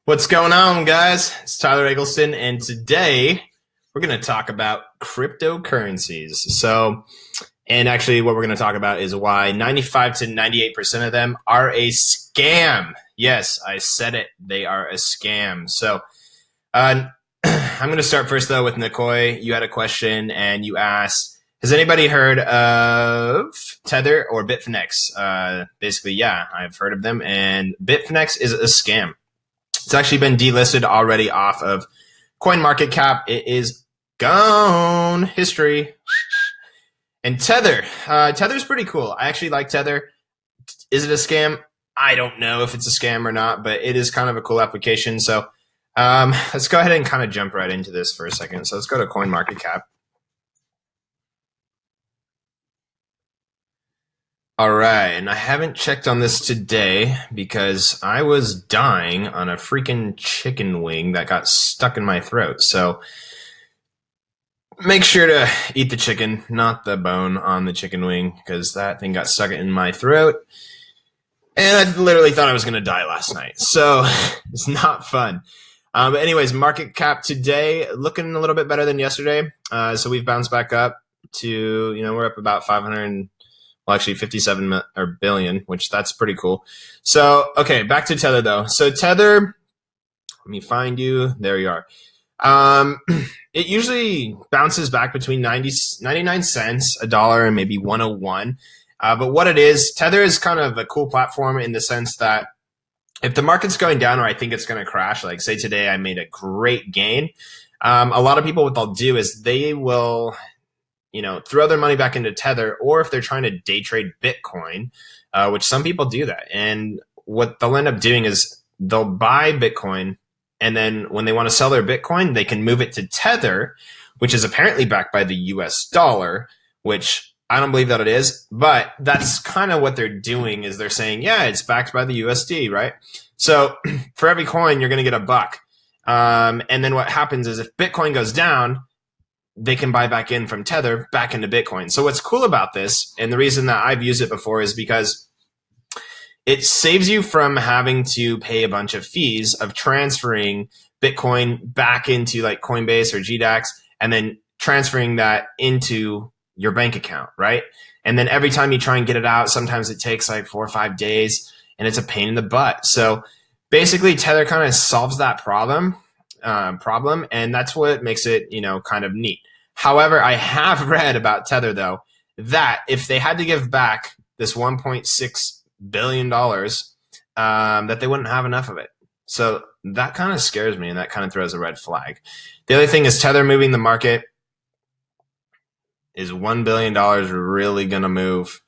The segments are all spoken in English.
What's going on, guys? It's Tyler Eggleston, and today we're going to talk about cryptocurrencies. And actually what we're going to talk about is why 95 to 98% of them are a scam. Yes, I said it. They are a scam. I'm going to start first, though, with Nikoi. You had a question, and you asked, has anybody heard of Tether or Bitfinex? Basically, yeah, I've heard of them, and Bitfinex is a scam. It's actually been delisted already off of CoinMarketCap. It is gone. History. And Tether. Tether's pretty cool. I actually like Tether. Is it a scam? I don't know if it's a scam or not, but it is kind of a cool application. So let's go ahead and kind of jump right into this for a second. So let's go to CoinMarketCap. All right, and I haven't checked on this today because I was dying on a freaking chicken wing that got stuck in my throat. So make sure to eat the chicken, not the bone on the chicken wing, because that thing got stuck in my throat. And I literally thought I was going to die last night. So it's not fun. But anyways, market cap today looking a little bit better than yesterday. So we've bounced back up to, we're up about 57 billion, which that's pretty cool. So, okay, back to Tether though. So Tether, let me find you. There you are. It usually bounces back between 99 cents, $1, and maybe 101. But what it is, Tether is kind of a cool platform in the sense that if the market's going down or I think it's going to crash, like say today I made a great gain, a lot of people, what they'll do is they will throw their money back into Tether, or if they're trying to day trade Bitcoin, which some people do that. And what they'll end up doing is they'll buy Bitcoin, and then when they want to sell their Bitcoin, they can move it to Tether, which is apparently backed by the US dollar, which I don't believe that it is, but that's kind of what they're doing is they're saying, yeah, it's backed by the USD, right? So for every coin, you're going to get $1. And then what happens is if Bitcoin goes down, they can buy back in from Tether back into Bitcoin. So what's cool about this, and the reason that I've used it before is because it saves you from having to pay a bunch of fees of transferring Bitcoin back into like Coinbase or GDAX and then transferring that into your bank account, right? And then every time you try and get it out, sometimes it takes like 4 or 5 days and it's a pain in the butt. So basically Tether kind of solves that problem, and that's what makes it, kind of neat. However, I have read about Tether, though, that if they had to give back this $1.6 billion, that they wouldn't have enough of it. So that kind of scares me, and that kind of throws a red flag. The other thing is Tether moving the market. Is $1 billion really going to move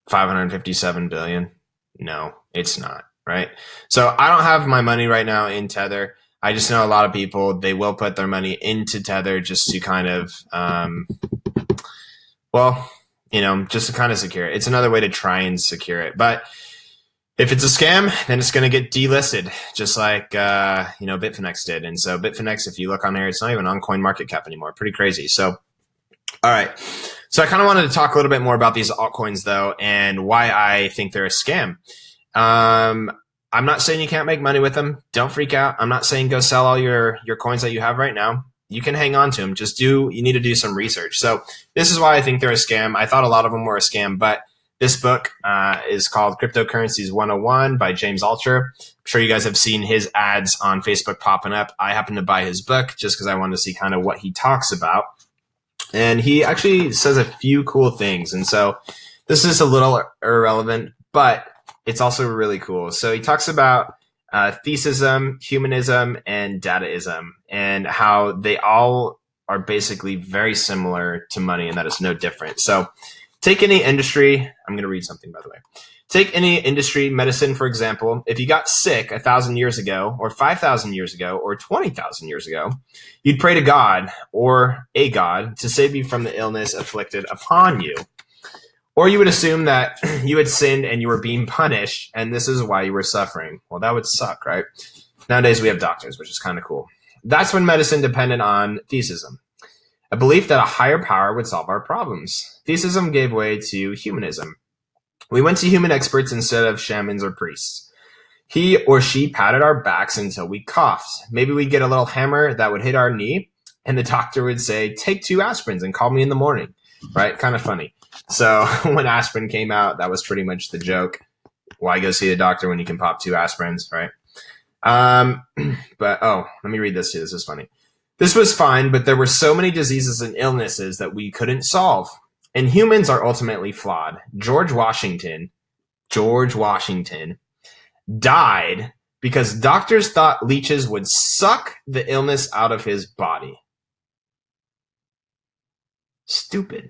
557 billion? No, it's not, right? So I don't have my money right now in Tether. I just know a lot of people, they will put their money into Tether just to kind of, just to kind of secure it. It's another way to try and secure it. But if it's a scam, then it's going to get delisted, just like, Bitfinex did. And so Bitfinex, if you look on there, it's not even on CoinMarketCap anymore. Pretty crazy. So, all right. So I kind of wanted to talk a little bit more about these altcoins, though, and why I think they're a scam. I'm not saying you can't make money with them. Don't freak out. I'm not saying go sell all your coins that you have right now. You can hang on to them. You need to do some research. So this is why I think they're a scam. I thought a lot of them were a scam, but this book is called Cryptocurrencies 101 by James Altucher. I'm sure you guys have seen his ads on Facebook popping up. I happened to buy his book just because I wanted to see kind of what he talks about. And he actually says a few cool things. And so this is a little irrelevant, but it's also really cool. So he talks about thesism, humanism, and dataism, and how they all are basically very similar to money, and that is no different. So take any industry. I'm going to read something, by the way. Take any industry, medicine, for example. If you got sick 1,000 years ago, or 5,000 years ago, or 20,000 years ago, you'd pray to God or a God to save you from the illness afflicted upon you. Or you would assume that you had sinned and you were being punished, and this is why you were suffering. Well, that would suck, right? Nowadays, we have doctors, which is kind of cool. That's when medicine depended on thesism, a belief that a higher power would solve our problems. Thesism gave way to humanism. We went to human experts instead of shamans or priests. He or she patted our backs until we coughed. Maybe we'd get a little hammer that would hit our knee, and the doctor would say, take 2 aspirins and call me in the morning, right? Kind of funny. So when aspirin came out, that was pretty much the joke. Why go see a doctor when you can pop 2 aspirins, right? But, let me read this too. This is funny. This was fine, but there were so many diseases and illnesses that we couldn't solve. And humans are ultimately flawed. George Washington died because doctors thought leeches would suck the illness out of his body. Stupid.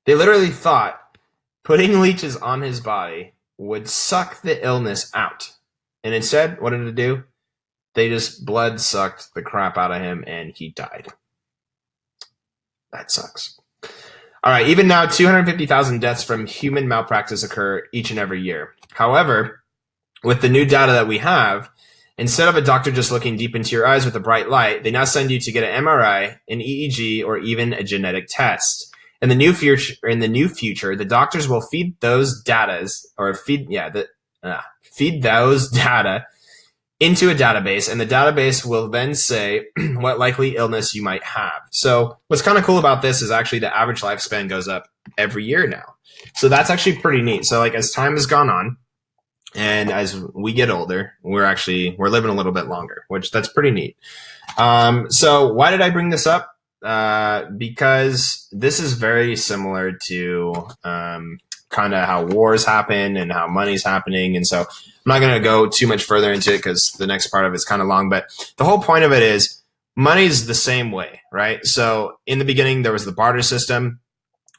They literally thought putting leeches on his body would suck the illness out. And instead, what did it do? They just blood sucked the crap out of him and he died. That sucks. All right, even now, 250,000 deaths from human malpractice occur each and every year. However, with the new data that we have, instead of a doctor just looking deep into your eyes with a bright light, they now send you to get an MRI, an EEG, or even a genetic test. In the new future, the doctors will feed those feed those data into a database, and the database will then say what likely illness you might have. So what's kind of cool about this is actually the average lifespan goes up every year now. So that's actually pretty neat. So like as time has gone on and as we get older, we're living a little bit longer, which that's pretty neat. So why did I bring this up? Because this is very similar to kind of how wars happen and how money's happening. And so I'm not going to go too much further into it because the next part of it's kind of long, but the whole point of it is money's the same way, right? So in the beginning, there was the barter system.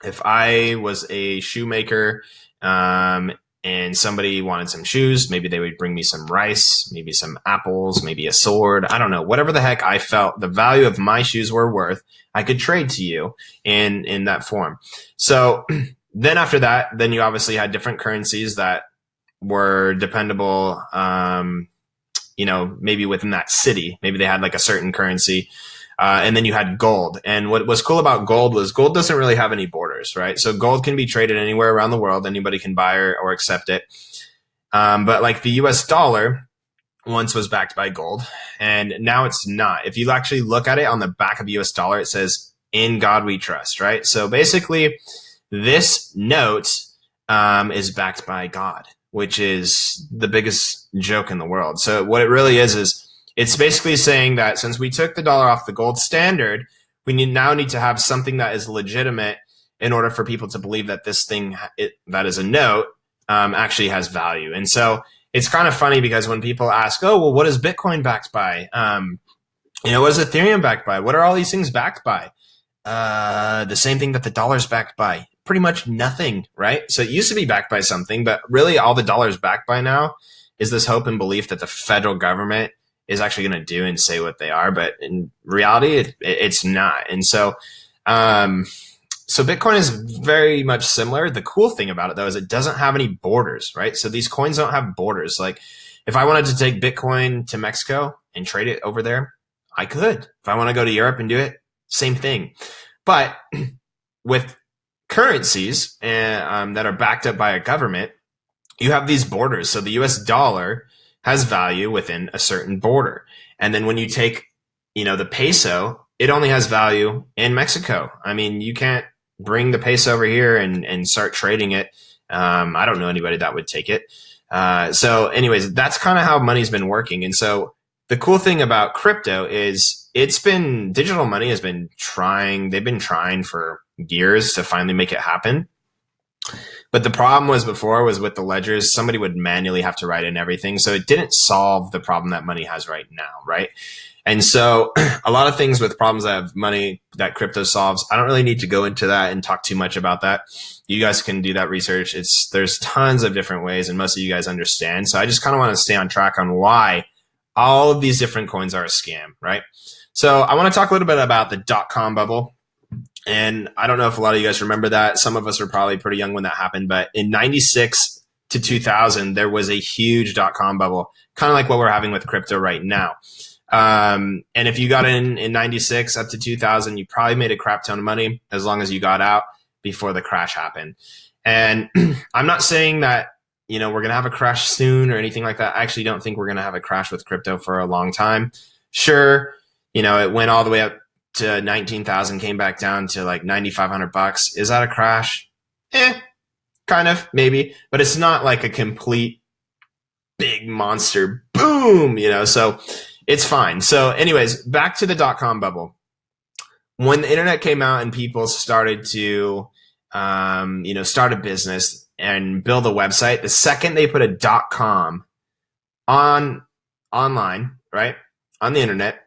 If I was a shoemaker, and somebody wanted some shoes, maybe they would bring me some rice, maybe some apples, maybe a sword. I don't know. Whatever the heck I felt the value of my shoes were worth, I could trade to you in that form. So then after that, then you obviously had different currencies that were dependable, maybe within that city. Maybe they had like a certain currency. And then you had gold. And what was cool about gold was gold doesn't really have any borders, right? So gold can be traded anywhere around the world. Anybody can buy or accept it. But like the US dollar once was backed by gold, and now it's not. If you actually look at it on the back of the US dollar, it says, "In God we trust," right? So basically, this note is backed by God, which is the biggest joke in the world. So what it really is it's basically saying that since we took the dollar off the gold standard, we now need to have something that is legitimate in order for people to believe that this thing that is a note actually has value. And so it's kind of funny because when people ask, oh, well, what is Bitcoin backed by? What is Ethereum backed by? What are all these things backed by? The same thing that the dollar's backed by. Pretty much nothing, right? So it used to be backed by something, but really all the dollar's backed by now is this hope and belief that the federal government is actually going to do and say what they are. But in reality, it's not. And so Bitcoin is very much similar. The cool thing about it, though, is it doesn't have any borders, right? So these coins don't have borders. Like if I wanted to take Bitcoin to Mexico and trade it over there, I could. If I want to go to Europe and do it, same thing. But with currencies that are backed up by a government, you have these borders. So the US dollar has value within a certain border. And then when you take, the peso, it only has value in Mexico. I mean, you can't bring the peso over here and start trading it. I don't know anybody that would take it. So anyways, that's kind of how money's been working. And so the cool thing about crypto is digital money has been trying, they've been trying for years to finally make it happen. But the problem was with the ledgers, somebody would manually have to write in everything. So it didn't solve the problem that money has right now, right? And so a lot of things with problems that have money that crypto solves, I don't really need to go into that and talk too much about that. You guys can do that research. There's tons of different ways and most of you guys understand. So I just kind of want to stay on track on why all of these different coins are a scam, right? So I want to talk a little bit about the dot-com bubble. And I don't know if a lot of you guys remember that. Some of us were probably pretty young when that happened. But in 96 to 2000, there was a huge dot-com bubble, kind of like what we're having with crypto right now. And if you got in 96 up to 2000, you probably made a crap ton of money as long as you got out before the crash happened. And I'm not saying that, we're going to have a crash soon or anything like that. I actually don't think we're going to have a crash with crypto for a long time. Sure, it went all the way up to 19,000, came back down to like $9,500. Is that a crash? Kind of, maybe, but it's not like a complete big monster boom, so it's fine. So anyways, back to the .com bubble. When the internet came out and people started to, start a business and build a website, the second they put a .com online, right, on the internet,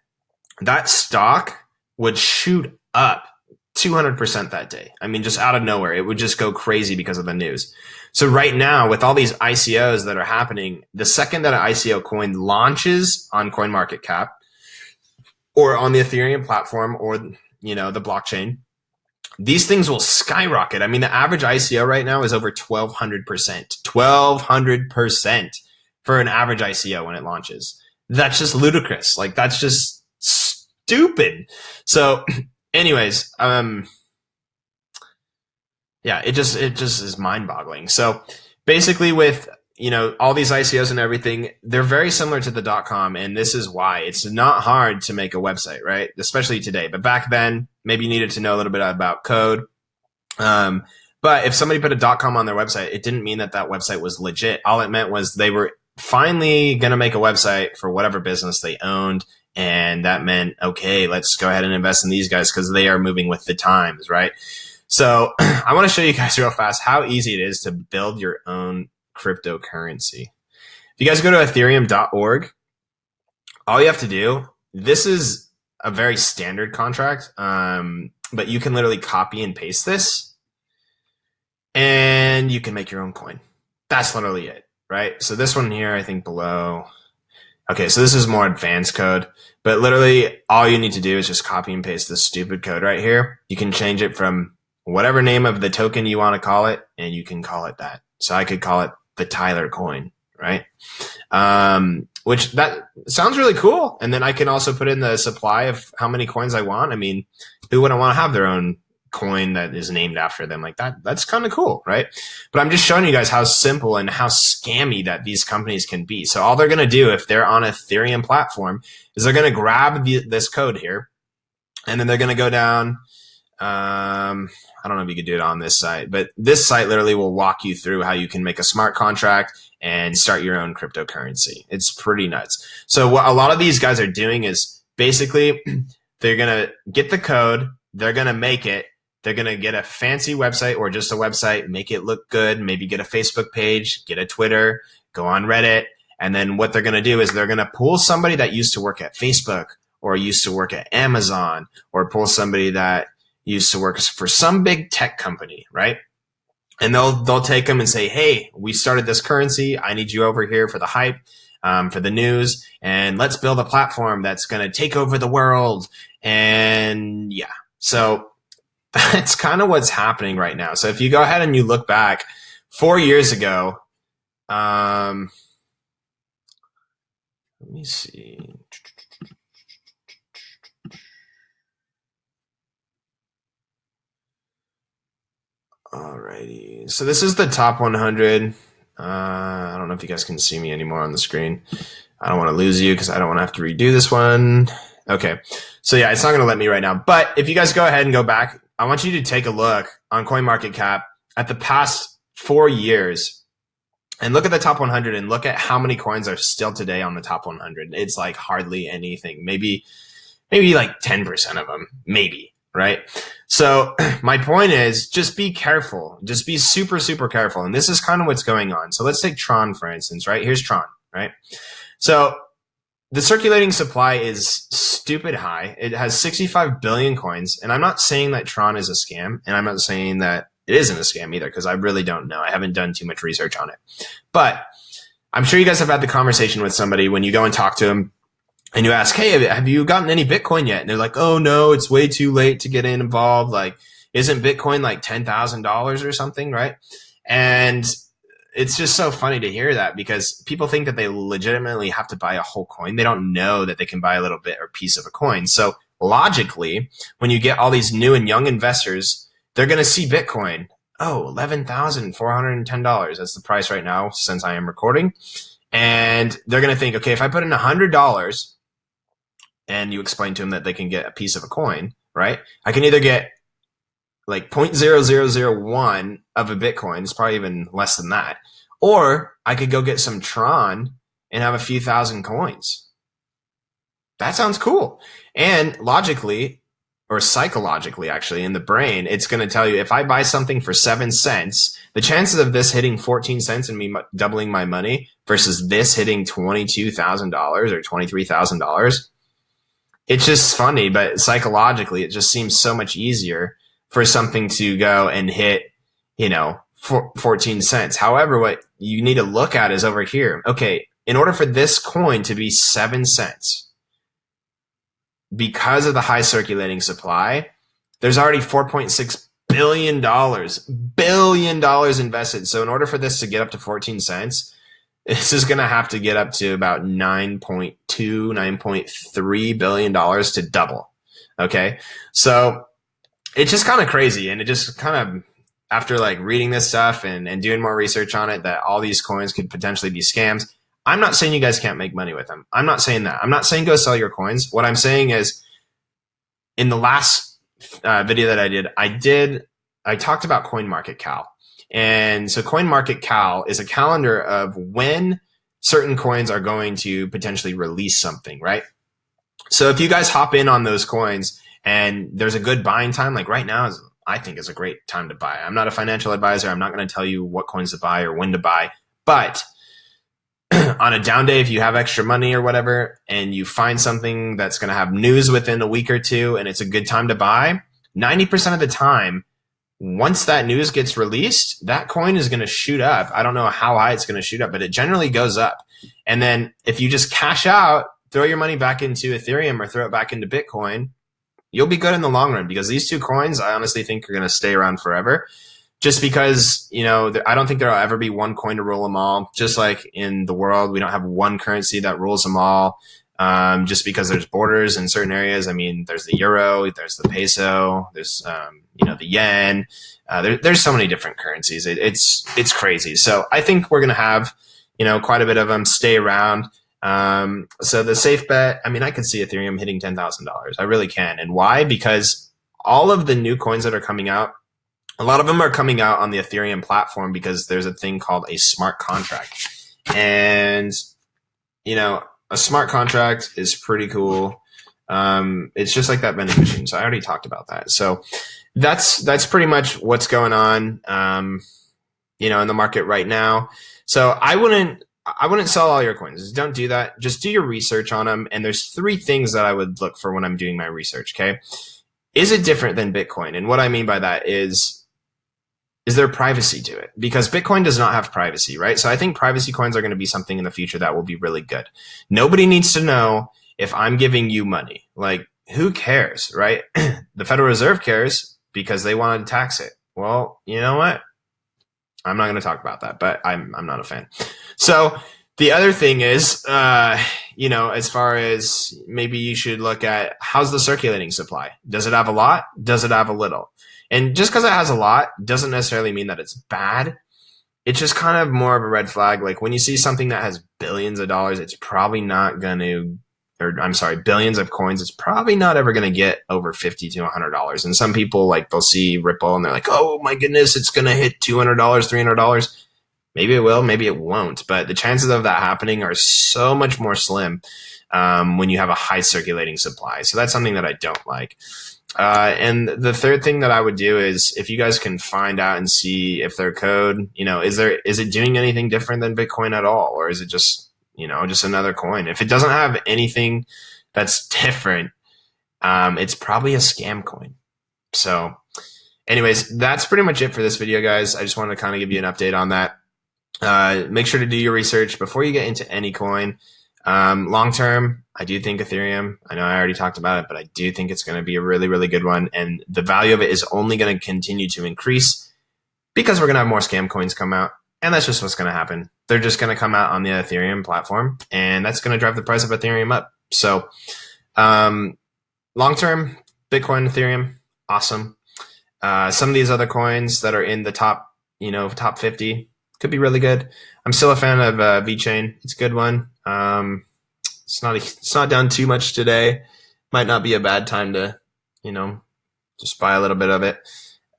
that stock would shoot up 200% that day. I mean, just out of nowhere, it would just go crazy because of the news. So right now, with all these ICOs that are happening, the second that an ICO coin launches on CoinMarketCap or on the Ethereum platform or, the blockchain, these things will skyrocket. I mean, the average ICO right now is over 1,200%. 1,200% for an average ICO when it launches. That's just ludicrous. Like, that's just stupid. So anyways, it just is mind-boggling. So basically with, all these ICOs and everything, they're very similar to the .com, and this is why. It's not hard to make a website, right? Especially today. But back then, maybe you needed to know a little bit about code. But if somebody put a .com on their website, it didn't mean that website was legit. All it meant was they were finally going to make a website for whatever business they owned. And that meant, okay, let's go ahead and invest in these guys because they are moving with the times, right? So I want to show you guys real fast how easy it is to build your own cryptocurrency. If you guys go to ethereum.org, all you have to do, this is a very standard contract, but you can literally copy and paste this and you can make your own coin. That's literally it, right? So this one here, I think below. Okay, so this is more advanced code, but literally all you need to do is just copy and paste this stupid code right here. You can change it from whatever name of the token you want to call it, and you can call it that. So I could call it the Tyler coin, right? Which that sounds really cool. And then I can also put in the supply of how many coins I want. I mean, who wouldn't want to have their own coin that is named after them like that? That's kind of cool, right? But I'm just showing you guys how simple and how scammy that these companies can be. So all they're going to do if they're on Ethereum platform is they're going to grab this code here, and then they're going to go down. I don't know if you could do it on this site, but this site literally will walk you through how you can make a smart contract and start your own cryptocurrency. It's pretty nuts. So what a lot of these guys are doing is basically they're going to get the code, they're going to make it, they're going to get a fancy website or just a website, make it look good, maybe get a Facebook page, get a Twitter, go on Reddit. And then what they're going to do is they're going to pull somebody that used to work at Facebook or used to work at Amazon or pull somebody that used to work for some big tech company, right? And they'll take them and say, hey, we started this currency. I need you over here for the hype, for the news, and let's build a platform that's going to take over the world. And yeah, so that's kind of what's happening right now. So if you go ahead and you look back 4 years ago, let me see. Alrighty, so this is the top 100. I don't know if you guys can see me anymore on the screen. I don't want to lose you because I don't want to have to redo this one. Okay, so yeah, it's not going to let me right now. But if you guys go ahead and go back, I want you to take a look on CoinMarketCap at the past 4 years and look at the top 100 and look at how many coins are still today on the top 100. It's like hardly anything, maybe like 10% of them, maybe. Right. So my point is just be careful. Just be super, super careful. And this is kind of what's going on. So let's take Tron, for instance, right? Here's Tron, right? So the circulating supply is stupid high. It has 65 billion coins. And I'm not saying that Tron is a scam. And I'm not saying that it isn't a scam either, because I really don't know. I haven't done too much research on it. But I'm sure you guys have had the conversation with somebody when you go and talk to them. And you ask, hey, have you gotten any Bitcoin yet? And they're like, oh, no, it's way too late to get involved. Like, isn't Bitcoin like $10,000 or something, right? And it's just so funny to hear that because people think that they legitimately have to buy a whole coin. They don't know that they can buy a little bit or piece of a coin. So logically, when you get all these new and young investors, they're going to see Bitcoin. oh, $11,410. That's the price right now since I am recording. And they're going to think, okay, if I put in $100 and you explain to them that they can get a piece of a coin, right? I can either get like 0.0001 of a Bitcoin. It's probably even less than that. Or I could go get some Tron and have a few thousand coins. That sounds cool. And logically, or psychologically actually, in the brain, it's going to tell you if I buy something for 7 cents, the chances of this hitting 14 cents and me doubling my money versus this hitting $22,000 or $23,000, it's just funny, but psychologically, it just seems so much easier for something to go and hit, 14 cents. However, what you need to look at is over here. Okay, in order for this coin to be 7 cents, because of the high circulating supply, there's already $4.6 billion invested. So in order for this to get up to 14 cents, this is going to have to get up to about $9.2, $9.3 billion to double. Okay. So it's just kind of crazy. And it just kind of, after like reading this stuff and doing more research on it, that all these coins could potentially be scams. I'm not saying you guys can't make money with them. I'm not saying that. I'm not saying go sell your coins. What I'm saying is, in the last video that I talked about CoinMarketCal. And so CoinMarketCal is a calendar of when certain coins are going to potentially release something, right? So if you guys hop in on those coins and there's a good buying time, like right now, I think is a great time to buy. I'm not a financial advisor. I'm not going to tell you what coins to buy or when to buy, but on a down day, if you have extra money or whatever, and you find something that's going to have news within a week or two, and it's a good time to buy, 90% of the time, once that news gets released, that coin is going to shoot up. I don't know how high it's going to shoot up, but it generally goes up. And then if you just cash out, throw your money back into Ethereum or throw it back into Bitcoin, you'll be good in the long run, because these two coins, I honestly think, are going to stay around forever. Just because, I don't think there'll ever be one coin to rule them all. Just like in the world, we don't have one currency that rules them all. Just because there's borders in certain areas. I mean, there's the euro, there's the peso, there's the yen. There's so many different currencies. It's crazy. So I think we're gonna have quite a bit of them stay around. So the safe bet, I mean, I could see Ethereum hitting $10,000. I really can. And why? Because all of the new coins that are coming out, a lot of them are coming out on the Ethereum platform because there's a thing called a smart contract. And, a smart contract is pretty cool. It's just like that vending machine. So I already talked about that. So that's pretty much what's going on, in the market right now. So I wouldn't sell all your coins. Don't do that. Just do your research on them. And there's 3 things that I would look for when I'm doing my research. Okay. Is it different than Bitcoin? And what I mean by that is there privacy to it? Because Bitcoin does not have privacy, right? So I think privacy coins are going to be something in the future that will be really good. Nobody needs to know if I'm giving you money. Like, who cares, right? The Federal Reserve cares because they want to tax it. Well, you know what? I'm not going to talk about that, but I'm not a fan. So the other thing is, as far as maybe you should look at, how's the circulating supply? Does it have a lot? Does it have a little? And just because it has a lot doesn't necessarily mean that it's bad. It's just kind of more of a red flag. Like when you see something that has billions of dollars, it's probably not going to, billions of coins, it's probably not ever going to get over $50 to $100. And some people, like, they'll see Ripple and they're like, oh my goodness, it's going to hit $200, $300. Maybe it will, maybe it won't. But the chances of that happening are so much more slim when you have a high circulating supply. So that's something that I don't like. And the third thing that I would do is, if you guys can find out and see if their code, is it doing anything different than Bitcoin at all? Or is it just, just another coin? If it doesn't have anything that's different, it's probably a scam coin. So anyways, that's pretty much it for this video, guys. I just wanted to kind of give you an update on that. Make sure to do your research before you get into any coin. Long term, I do think Ethereum, I know I already talked about it, but I do think it's going to be a really, really good one. And the value of it is only going to continue to increase because we're going to have more scam coins come out. And that's just what's going to happen. They're just going to come out on the Ethereum platform, and that's going to drive the price of Ethereum up. So, long term, Bitcoin, Ethereum, awesome. Some of these other coins that are in the top, top 50 could be really good. I'm still a fan of VeChain. It's a good one. It's not down too much today. Might not be a bad time to, just buy a little bit of it.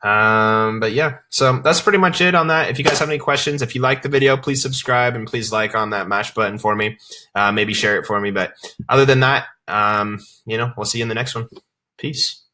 But yeah, so that's pretty much it on that. If you guys have any questions, if you like the video, please subscribe and please like on that mash button for me. Maybe share it for me. But other than that, we'll see you in the next one. Peace.